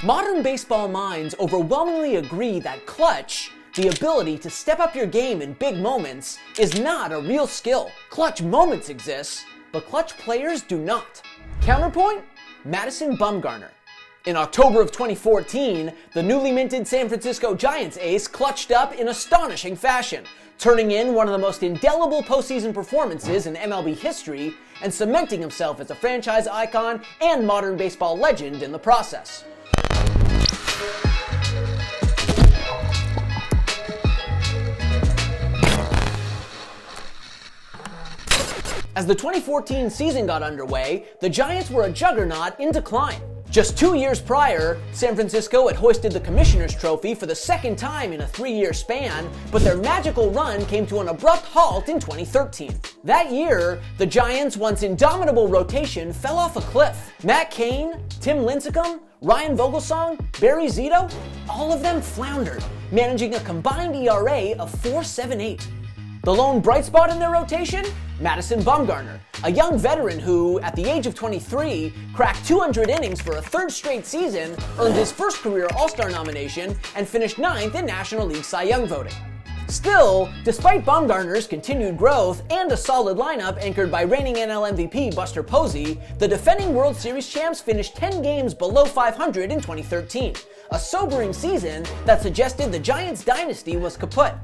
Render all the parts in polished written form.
Modern baseball minds overwhelmingly agree that clutch, the ability to step up your game in big moments, is not a real skill. Clutch moments exist, but clutch players do not. Counterpoint, Madison Bumgarner. In October of 2014, the newly minted San Francisco Giants ace clutched up in astonishing fashion, turning in one of the most indelible postseason performances in MLB history and cementing himself as a franchise icon and modern baseball legend in the process. As the 2014 season got underway, the Giants were a juggernaut in decline. Just 2 years prior, San Francisco had hoisted the Commissioner's Trophy for the second time in a 3-year span, but their magical run came to an abrupt halt in 2013. That year, the Giants' once indomitable rotation fell off a cliff. Matt Cain, Tim Lincecum, Ryan Vogelsong, Barry Zito, all of them floundered, managing a combined ERA of 4.78. The lone bright spot in their rotation? Madison Bumgarner, a young veteran who, at the age of 23, cracked 200 innings for a third straight season, earned his first career All-Star nomination, and finished 9th in National League Cy Young voting. Still, despite Bumgarner's continued growth and a solid lineup anchored by reigning NL MVP Buster Posey, the defending World Series champs finished 10 games below 500 in 2013, a sobering season that suggested the Giants' dynasty was kaput.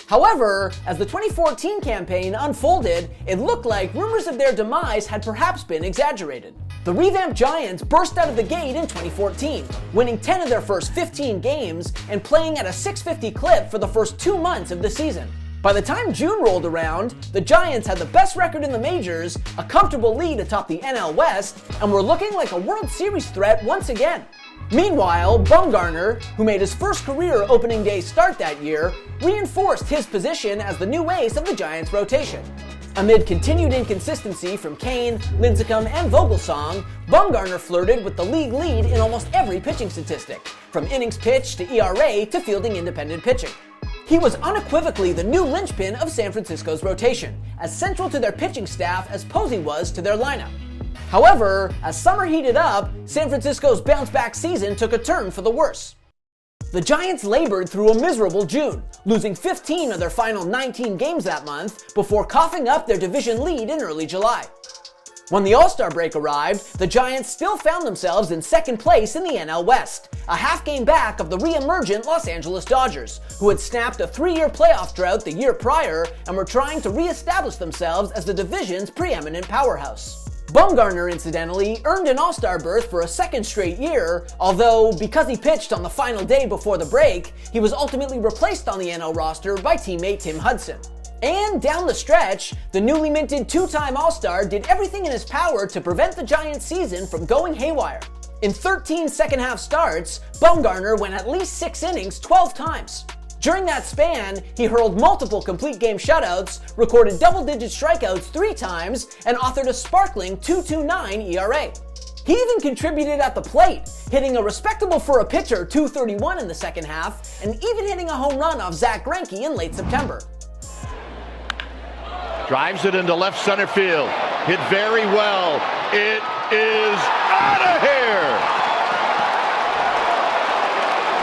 However, as the 2014 campaign unfolded, it looked like rumors of their demise had perhaps been exaggerated. The revamped Giants burst out of the gate in 2014, winning 10 of their first 15 games and playing at a .650 clip for the first 2 months of the season. By the time June rolled around, the Giants had the best record in the majors, a comfortable lead atop the NL West, and were looking like a World Series threat once again. Meanwhile, Bumgarner, who made his first career opening day start that year, reinforced his position as the new ace of the Giants' rotation. Amid continued inconsistency from Cain, Lincecum, and Vogelsong, Bumgarner flirted with the league lead in almost every pitching statistic, from innings pitched to ERA to fielding independent pitching. He was unequivocally the new linchpin of San Francisco's rotation, as central to their pitching staff as Posey was to their lineup. However, as summer heated up, San Francisco's bounce-back season took a turn for the worse. The Giants labored through a miserable June, losing 15 of their final 19 games that month before coughing up their division lead in early July. When the All-Star break arrived, the Giants still found themselves in second place in the NL West, a half game back of the re-emergent Los Angeles Dodgers, who had snapped a 3-year playoff drought the year prior and were trying to re-establish themselves as the division's preeminent powerhouse. Bumgarner, incidentally, earned an All-Star berth for a second straight year, although because he pitched on the final day before the break, he was ultimately replaced on the NL roster by teammate Tim Hudson. And down the stretch, the newly minted 2-time All-Star did everything in his power to prevent the Giants' season from going haywire. In 13 second-half starts, Bumgarner went at least 6 innings 12 times. During that span, he hurled multiple complete game shutouts, recorded double-digit strikeouts 3 times, and authored a sparkling 2.29 ERA. He even contributed at the plate, hitting a respectable for a pitcher .231 in the second half, and even hitting a home run off Zach Greinke in late September. Drives it into left center field. Hit very well. It is out of here!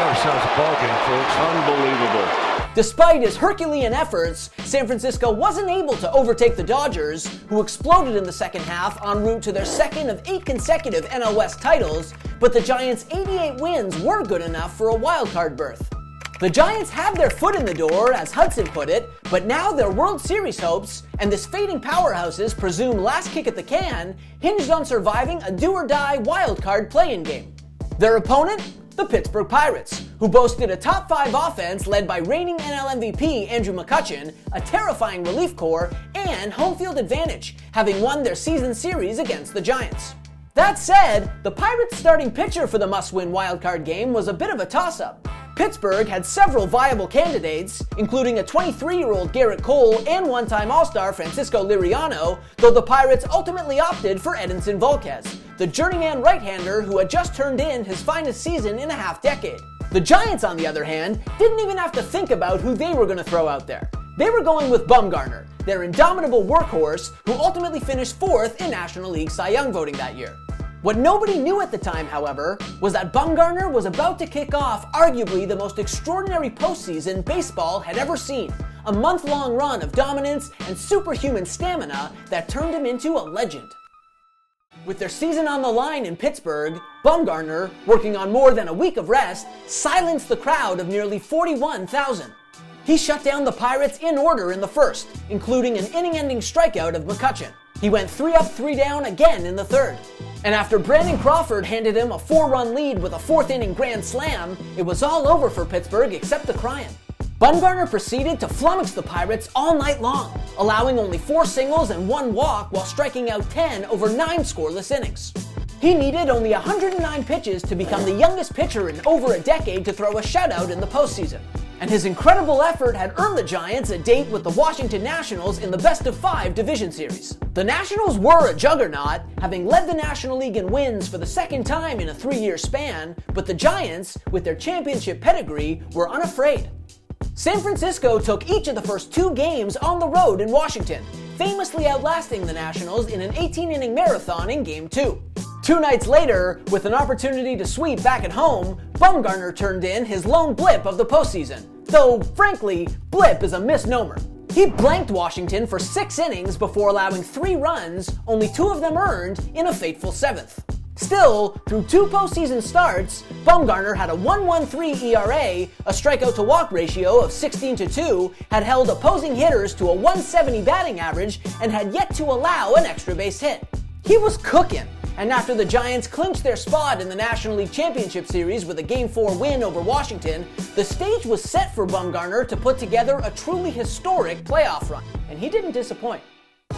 That sounds a ball game, folks. Unbelievable. Despite his Herculean efforts, San Francisco wasn't able to overtake the Dodgers, who exploded in the second half en route to their second of 8 consecutive NL West titles, but the Giants' 88 wins were good enough for a wildcard berth. The Giants had their foot in the door, as Hudson put it, but now their World Series hopes, and this fading powerhouse's presumed last kick at the can, hinged on surviving a do-or-die wildcard play-in game. Their opponent? The Pittsburgh Pirates, who boasted a top 5 offense led by reigning NL MVP Andrew McCutchen, a terrifying relief corps, and home field advantage, having won their season series against the Giants. That said, the Pirates' starting pitcher for the must-win wildcard game was a bit of a toss-up. Pittsburgh had several viable candidates, including a 23-year-old Garrett Cole and one-time All-Star Francisco Liriano, though the Pirates ultimately opted for Edinson Volquez, the journeyman right-hander who had just turned in his finest season in a half-decade. The Giants, on the other hand, didn't even have to think about who they were going to throw out there. They were going with Bumgarner, their indomitable workhorse, who ultimately finished 4th in National League Cy Young voting that year. What nobody knew at the time, however, was that Bumgarner was about to kick off arguably the most extraordinary postseason baseball had ever seen, a month-long run of dominance and superhuman stamina that turned him into a legend. With their season on the line in Pittsburgh, Bumgarner, working on more than a week of rest, silenced the crowd of nearly 41,000. He shut down the Pirates in order in the first, including an inning-ending strikeout of McCutchen. He went 3 up, 3 down again in the third. And after Brandon Crawford handed him a 4-run lead with a 4th-inning grand slam, it was all over for Pittsburgh except the crying. Bumgarner proceeded to flummox the Pirates all night long, allowing only 4 singles and 1 walk while striking out 10 over 9 scoreless innings. He needed only 109 pitches to become the youngest pitcher in over a decade to throw a shutout in the postseason. And his incredible effort had earned the Giants a date with the Washington Nationals in the best-of-5 division series. The Nationals were a juggernaut, having led the National League in wins for the second time in a 3-year span, but the Giants, with their championship pedigree, were unafraid. San Francisco took each of the first 2 games on the road in Washington, famously outlasting the Nationals in an 18-inning marathon in Game 2. 2 nights later, with an opportunity to sweep back at home, Bumgarner turned in his lone blip of the postseason. Though, frankly, blip is a misnomer. He blanked Washington for 6 innings before allowing 3 runs, only 2 of them earned, in a fateful 7th. Still, through 2 postseason starts, Bumgarner had a 1.13 ERA, a strikeout-to-walk ratio of 16-2, had held opposing hitters to a 170 batting average, and had yet to allow an extra base hit. He was cooking. And after the Giants clinched their spot in the National League Championship Series with a Game 4 win over Washington, the stage was set for Bumgarner to put together a truly historic playoff run, and he didn't disappoint.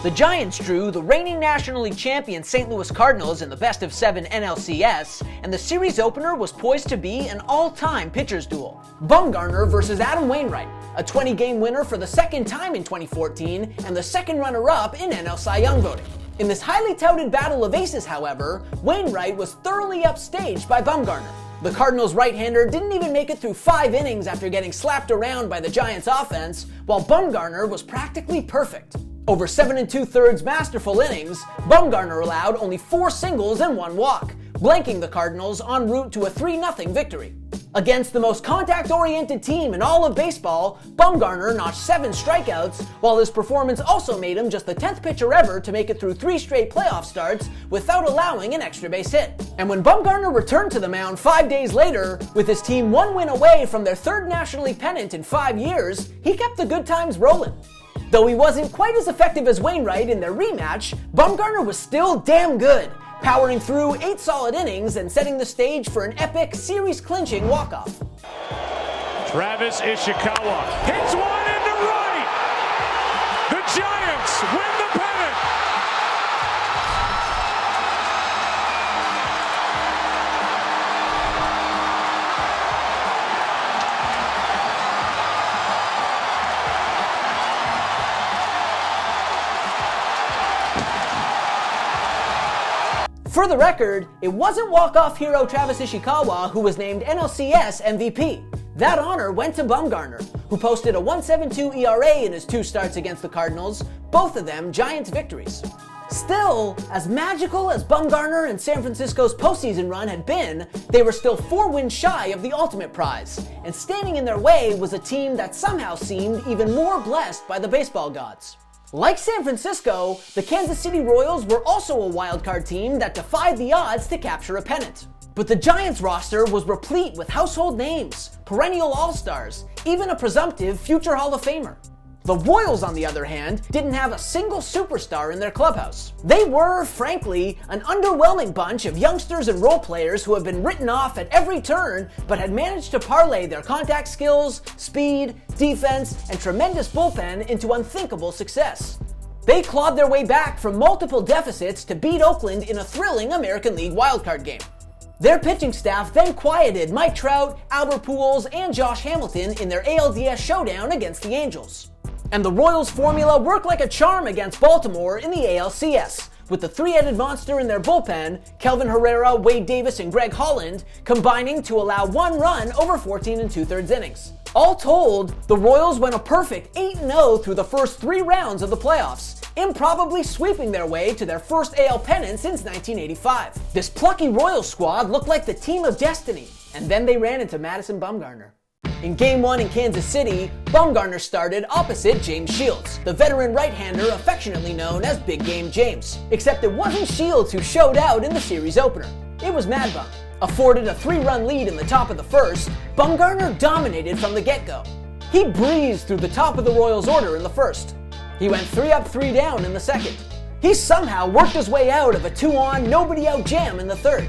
The Giants drew the reigning National League champion St. Louis Cardinals in the best-of-7 NLCS, and the series opener was poised to be an all-time pitchers duel. Bumgarner versus Adam Wainwright, a 20-game winner for the second time in 2014, and the second runner-up in NL Cy Young voting. In this highly touted battle of aces, however, Wainwright was thoroughly upstaged by Bumgarner. The Cardinals' right-hander didn't even make it through 5 innings after getting slapped around by the Giants' offense, while Bumgarner was practically perfect. Over 7 2/3 masterful innings, Bumgarner allowed only 4 singles and 1 walk, blanking the Cardinals en route to a 3-0 victory. Against the most contact-oriented team in all of baseball, Bumgarner notched 7 strikeouts, while his performance also made him just the 10th pitcher ever to make it through 3 straight playoff starts without allowing an extra base hit. And when Bumgarner returned to the mound 5 days later, with his team 1 win away from their 3rd National League pennant in 5 years, he kept the good times rolling. Though he wasn't quite as effective as Wainwright in their rematch, Bumgarner was still damn good, powering through 8 solid innings and setting the stage for an epic series-clinching walk-off. Travis Ishikawa hits one into right! The Giants win the pennant! For the record, it wasn't walk-off hero Travis Ishikawa who was named NLCS MVP. That honor went to Bumgarner, who posted a 1.72 ERA in his 2 starts against the Cardinals, both of them Giants victories. Still, as magical as Bumgarner and San Francisco's postseason run had been, they were still 4 wins shy of the ultimate prize, and standing in their way was a team that somehow seemed even more blessed by the baseball gods. Like San Francisco, the Kansas City Royals were also a wildcard team that defied the odds to capture a pennant. But the Giants roster was replete with household names, perennial all-stars, even a presumptive future Hall of Famer. The Royals, on the other hand, didn't have a single superstar in their clubhouse. They were, frankly, an underwhelming bunch of youngsters and role players who have been written off at every turn, but had managed to parlay their contact skills, speed, defense, and tremendous bullpen into unthinkable success. They clawed their way back from multiple deficits to beat Oakland in a thrilling American League wildcard game. Their pitching staff then quieted Mike Trout, Albert Pujols, and Josh Hamilton in their ALDS showdown against the Angels. And the Royals' formula worked like a charm against Baltimore in the ALCS, with the 3-headed monster in their bullpen, Kelvin Herrera, Wade Davis, and Greg Holland, combining to allow 1 run over 14 2/3 innings. All told, the Royals went a perfect 8-0 through the first 3 rounds of the playoffs, improbably sweeping their way to their first AL pennant since 1985. This plucky Royals squad looked like the team of destiny, and then they ran into Madison Bumgarner. In Game 1 in Kansas City, Bumgarner started opposite James Shields, the veteran right-hander affectionately known as Big Game James. Except it wasn't Shields who showed out in the series opener. It was Mad Bum. Afforded a 3-run lead in the top of the first, Bumgarner dominated from the get-go. He breezed through the top of the Royals order in the first. He went 3 up, 3 down in the second. He somehow worked his way out of a 2-on, nobody-out jam in the third.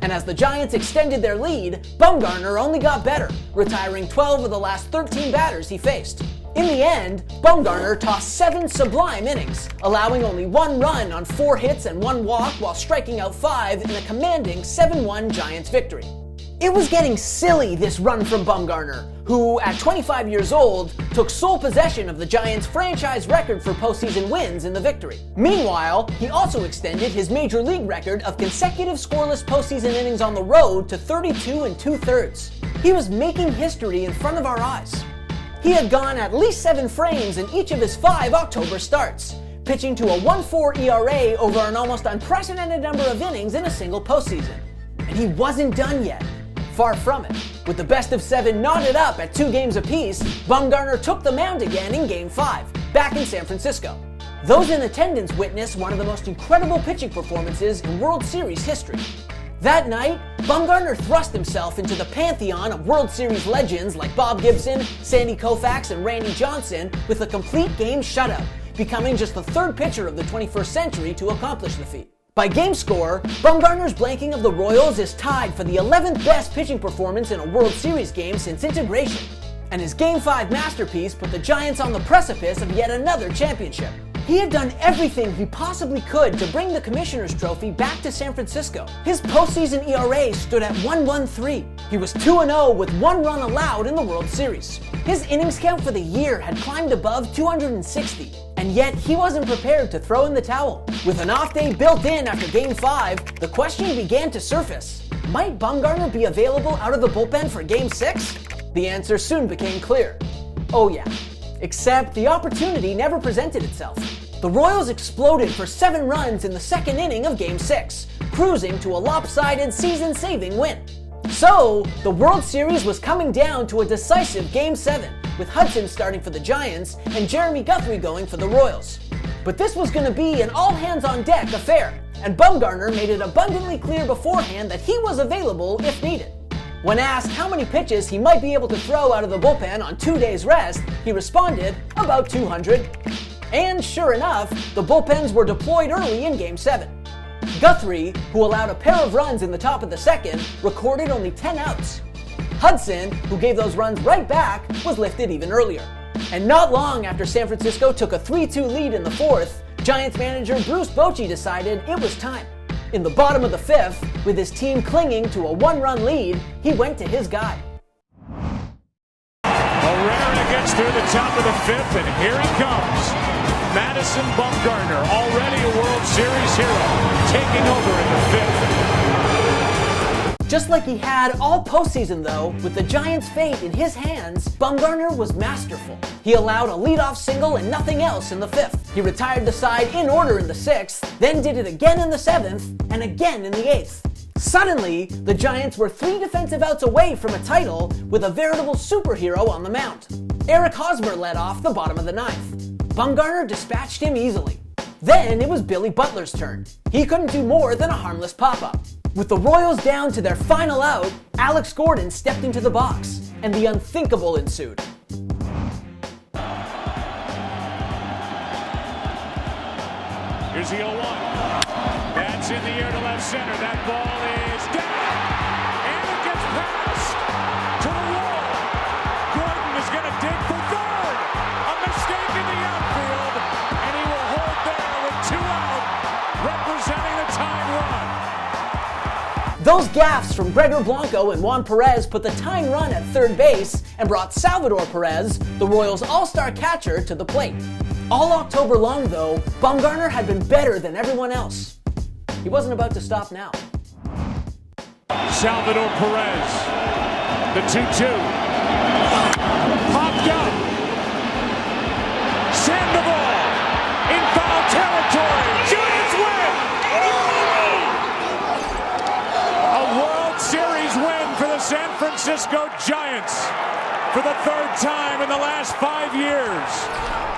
And as the Giants extended their lead, Bumgarner only got better, retiring 12 of the last 13 batters he faced. In the end, Bumgarner tossed 7 sublime innings, allowing only 1 run on 4 hits and 1 walk while striking out 5 in a commanding 7-1 Giants victory. It was getting silly, this run from Bumgarner, who, at 25 years old, took sole possession of the Giants' franchise record for postseason wins in the victory. Meanwhile, he also extended his major league record of consecutive scoreless postseason innings on the road to 32 2/3. He was making history in front of our eyes. He had gone at least 7 frames in each of his 5 October starts, pitching to a 1.4 ERA over an almost unprecedented number of innings in a single postseason. And he wasn't done yet. Far from it. With the best of 7 knotted up at 2 games apiece, Bumgarner took the mound again in Game 5, back in San Francisco. Those in attendance witnessed one of the most incredible pitching performances in World Series history. That night, Bumgarner thrust himself into the pantheon of World Series legends like Bob Gibson, Sandy Koufax, and Randy Johnson with a complete game shutout, becoming just the 3rd pitcher of the 21st century to accomplish the feat. By game score, Bumgarner's blanking of the Royals is tied for the 11th best pitching performance in a World Series game since integration. And his Game 5 masterpiece put the Giants on the precipice of yet another championship. He had done everything he possibly could to bring the Commissioner's Trophy back to San Francisco. His postseason ERA stood at 1.13. He was 2-0 with 1 run allowed in the World Series. His innings count for the year had climbed above 260, and yet he wasn't prepared to throw in the towel. With an off day built in after Game 5, the question began to surface. Might Bumgarner be available out of the bullpen for Game 6? The answer soon became clear. Oh yeah. Except the opportunity never presented itself. The Royals exploded for 7 runs in the 2nd inning of Game 6, cruising to a lopsided season-saving win. So, the World Series was coming down to a decisive Game 7, with Hudson starting for the Giants and Jeremy Guthrie going for the Royals. But this was going to be an all-hands-on-deck affair, and Bumgarner made it abundantly clear beforehand that he was available if needed. When asked how many pitches he might be able to throw out of the bullpen on 2 days' rest, he responded, about 200. And sure enough, the bullpens were deployed early in Game 7. Guthrie, who allowed a pair of runs in the top of the 2nd, recorded only 10 outs. Hudson, who gave those runs right back, was lifted even earlier. And not long after San Francisco took a 3-2 lead in the 4th, Giants manager Bruce Bochy decided it was time. In the bottom of the 5th, with his team clinging to a 1-run lead, he went to his guy. Herrera gets through the top of the 5th, and here he comes. Madison Bumgarner, already a World Series hero, taking over in the 5th. Just like he had all postseason though, with the Giants' fate in his hands, Bumgarner was masterful. He allowed a leadoff single and nothing else in the 5th. He retired the side in order in the 6th, then did it again in the 7th, and again in the 8th. Suddenly, the Giants were 3 defensive outs away from a title with a veritable superhero on the mound. Eric Hosmer led off the bottom of the 9th. Bumgarner dispatched him easily. Then it was Billy Butler's turn. He couldn't do more than a harmless pop-up. With the Royals down to their final out, Alex Gordon stepped into the box, and the unthinkable ensued. Here's the 0-1. That's in the air to left center. That ball is down, and it gets past to the wall. Gordon is going to dig for 3rd. A mistake in the outfield, and he will hold there with 2 out, representing the tying run. Those gaffes from Gregor Blanco and Juan Perez put the tying run at 3rd base and brought Salvador Perez, the Royals' all-star catcher, to the plate. All October long, though, Bumgarner had been better than everyone else. He wasn't about to stop now. Salvador Perez, the 2-2. Popped up. Sandoval in foul territory. Giants win! A World Series win for the San Francisco Giants for the third time in the last 5 years.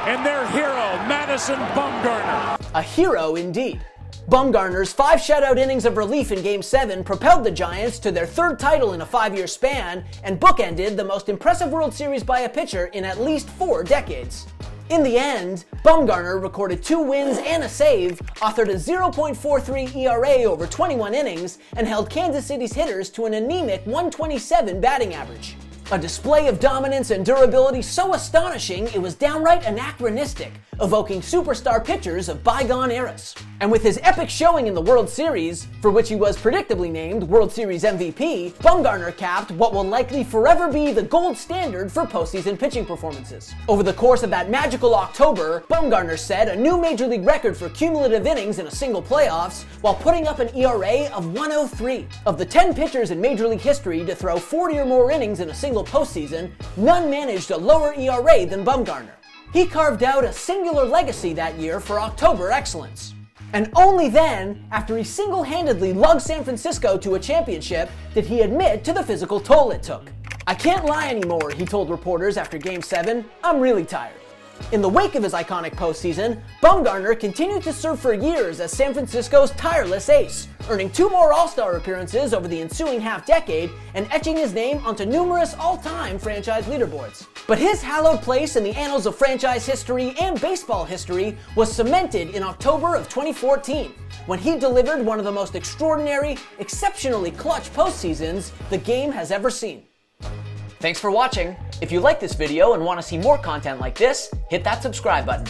And their hero, Madison Bumgarner. A hero indeed. Bumgarner's 5 shutout innings of relief in Game 7 propelled the Giants to their 3rd title in a 5-year span and bookended the most impressive World Series by a pitcher in at least 4 decades. In the end, Bumgarner recorded 2 wins and a save, authored a 0.43 ERA over 21 innings, and held Kansas City's hitters to an anemic 127 batting average. A display of dominance and durability so astonishing it was downright anachronistic, evoking superstar pitchers of bygone eras. And with his epic showing in the World Series, for which he was predictably named World Series MVP, Bumgarner capped what will likely forever be the gold standard for postseason pitching performances. Over the course of that magical October, Bumgarner set a new Major League record for cumulative innings in a single playoffs while putting up an ERA of 103. Of the 10 pitchers in Major League history to throw 40 or more innings in a single postseason, none managed a lower ERA than Bumgarner. He carved out a singular legacy that year for October excellence. And only then, after he single-handedly lugged San Francisco to a championship, did he admit to the physical toll it took. "I can't lie anymore," he told reporters after Game 7. "I'm really tired." In the wake of his iconic postseason, Bumgarner continued to serve for years as San Francisco's tireless ace, earning 2 more All-Star appearances over the ensuing half-decade and etching his name onto numerous all-time franchise leaderboards. But his hallowed place in the annals of franchise history and baseball history was cemented in October of 2014, when he delivered one of the most extraordinary, exceptionally clutch postseasons the game has ever seen. Thanks for watching. If you like this video and want to see more content like this, hit that subscribe button.